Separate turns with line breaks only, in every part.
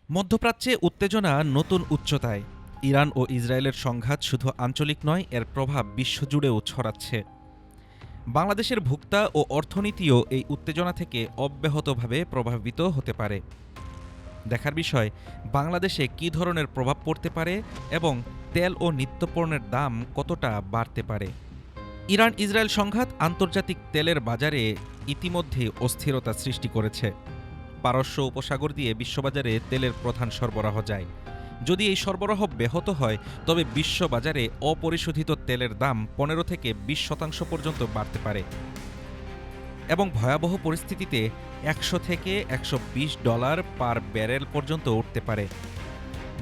মধ্যপ্রাচ্যে উত্তেজনা নতুন উচ্চতায়। ইরান ও ইসরায়েলের সংঘাত শুধু আঞ্চলিক নয়, এর প্রভাব বিশ্বজুড়েও ছড়াচ্ছে। বাংলাদেশের ভোক্তা ও অর্থনীতিও এই উত্তেজনা থেকে অব্যাহতভাবে প্রভাবিত হতে পারে। দেখার বিষয়, বাংলাদেশে কী ধরনের প্রভাব পড়তে পারে এবং তেল ও নিত্যপণ্যের দাম কতটা বাড়তে পারে। ইরান ইসরায়েল সংঘাত আন্তর্জাতিক তেলের বাজারে ইতিমধ্যে অস্থিরতা সৃষ্টি করেছে। পারস্য উপসাগর দিয়ে বিশ্ববাজারে তেলের প্রধান সরবরাহ যায়। যদি এই সরবরাহ ব্যাহত হয়, তবে বিশ্ববাজারে অপরিশোধিত তেলের দাম 15 থেকে 20% পর্যন্ত বাড়তে পারে এবং ভয়াবহ পরিস্থিতিতে 100 থেকে $120 পার ব্যারেল পর্যন্ত উঠতে পারে।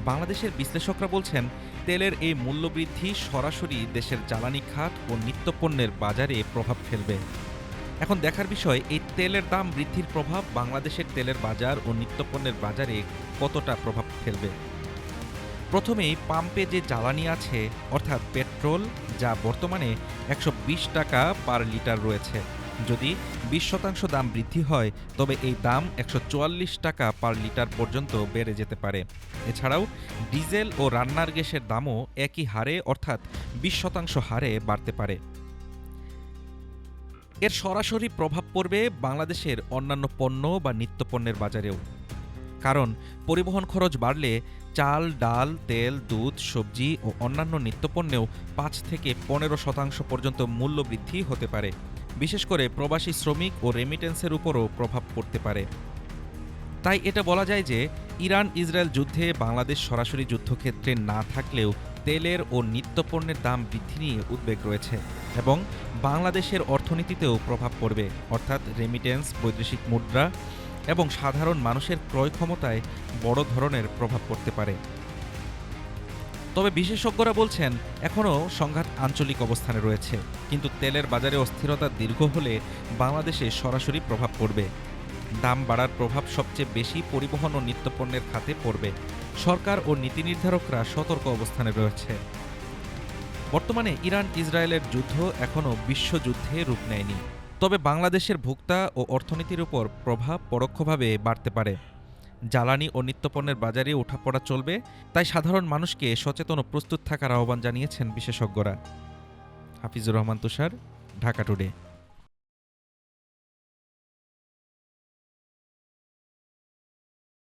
বাংলাদেশের বিশ্লেষকরা বলছেন, তেলের এই মূল্যবৃদ্ধি সরাসরি দেশের জ্বালানি খাত ও নিত্যপণ্যের বাজারে প্রভাব ফেলবে। এখন দেখার বিষয়, এই তেলের দাম বৃদ্ধির প্রভাব বাংলাদেশের তেলের বাজার ও নিত্যপণ্যের বাজারে কতটা প্রভাব ফেলবে। প্রথমেই পাম্পে যে জ্বালানি আছে, অর্থাৎ পেট্রোল, যা বর্তমানে 120 টাকা পার লিটার রয়েছে, যদি 20% দাম বৃদ্ধি হয়, তবে এই দাম 144 টাকা পার লিটার পর্যন্ত বেড়ে যেতে পারে। এছাড়াও ডিজেল ও রান্নার গ্যাসের দামও একই হারে, অর্থাৎ 20% হারে বাড়তে পারে। এর সরাসরি প্রভাব পড়বে বাংলাদেশের অন্যান্য পণ্য বা নিত্যপণ্যের বাজারেও। কারণ পরিবহন খরচ বাড়লে চাল, ডাল, তেল, দুধ, সবজি ও অন্যান্য নিত্যপণ্যেও 5 থেকে 15% পর্যন্ত মূল্য বৃদ্ধি হতে পারে। বিশেষ করে প্রবাসী শ্রমিক ও রেমিটেন্সের উপরও প্রভাব পড়তে পারে। তাই এটা বলা যায় যে, ইরান ইসরায়েল যুদ্ধে বাংলাদেশ সরাসরি যুদ্ধক্ষেত্রে না থাকলেও তেলের ও নিত্যপণ্যের দাম বৃদ্ধি নিয়ে উদ্বেগ রয়েছে এবং বাংলাদেশের অর্থনীতিতেও প্রভাব পড়বে, অর্থাৎ রেমিটেন্স, বৈদেশিক মুদ্রা এবং সাধারণ মানুষের ক্রয় ক্ষমতায় বড় ধরনের প্রভাব পড়তে পারে। তবে বিশেষজ্ঞরা বলছেন, এখনও সংঘাত আঞ্চলিক অবস্থানে রয়েছে, কিন্তু তেলের বাজারে অস্থিরতা দীর্ঘ হলে বাংলাদেশে সরাসরি প্রভাব পড়বে। দাম বাড়ার প্রভাব সবচেয়ে বেশি পরিবহন ও নিত্যপণ্যের খাতে পড়বে। সরকার ও নীতি নির্ধারকরা সতর্ক অবস্থানে রয়েছে। বর্তমানে ইরান ইসরায়েলের যুদ্ধ এখনও বিশ্বযুদ্ধে রূপ নেয়নি, তবে বাংলাদেশের ভোক্তা ও অর্থনীতির উপর প্রভাব পরোক্ষভাবে বাড়তে পারে। জ্বালানি ও নিত্যপণ্যের বাজারে ওঠাপড়া চলবে, তাই সাধারণ মানুষকে সচেতন ও প্রস্তুত থাকার আহ্বান জানিয়েছেন বিশেষজ্ঞরা। হাফিজুর রহমান তুষার, ঢাকা টুডে।